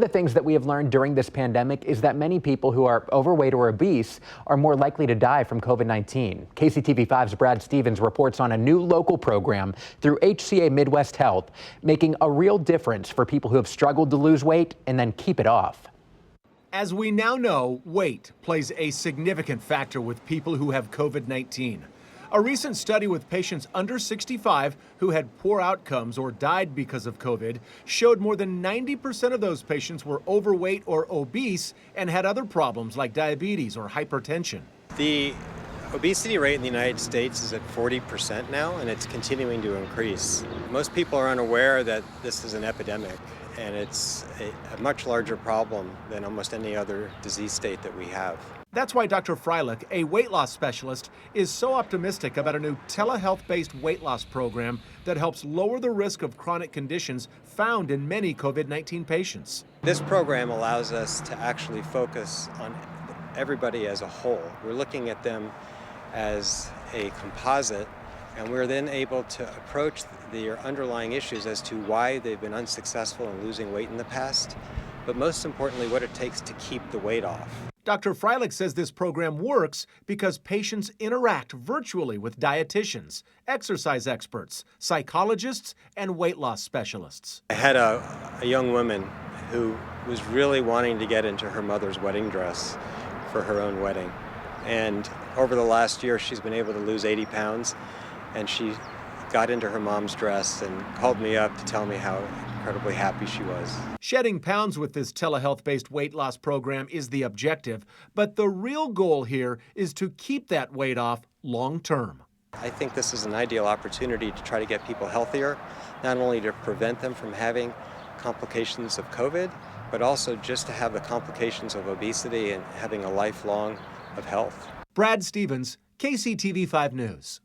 The things that we have learned during this pandemic is that many people who are overweight or obese are more likely to die from COVID-19. KCTV5's Brad Stevens reports on a new local program through HCA Midwest Health, making a real difference for people who have struggled to lose weight and then keep it off. As we now know, weight plays a significant factor with people who have COVID-19. A recent study with patients under 65 who had poor outcomes or died because of COVID showed more than 90% of those patients were overweight or obese and had other problems like diabetes or hypertension. The obesity rate in the United States is at 40% now, and it's continuing to increase. Most people are unaware that this is an epidemic, and it's a much larger problem than almost any other disease state that we have. That's why Dr. Freilich, a weight loss specialist, is so optimistic about a new telehealth-based weight loss program that helps lower the risk of chronic conditions found in many COVID-19 patients. This program allows us to actually focus on everybody as a whole. We're looking at them as a composite, and we're then able to approach their underlying issues as to why they've been unsuccessful in losing weight in the past, but most importantly, what it takes to keep the weight off. Dr. Freilich says this program works because patients interact virtually with dietitians, exercise experts, psychologists, and weight loss specialists. I had a young woman who was really wanting to get into her mother's wedding dress for her own wedding. And over the last year, she's been able to lose 80 pounds, and she got into her mom's dress and called me up to tell me how incredibly happy she was. Shedding pounds with this telehealth-based weight loss program is the objective, but the real goal here is to keep that weight off long term. I think this is an ideal opportunity to try to get people healthier, not only to prevent them from having complications of COVID, but also just to have the complications of obesity and having a lifelong of health. Brad Stevens, KCTV5 News.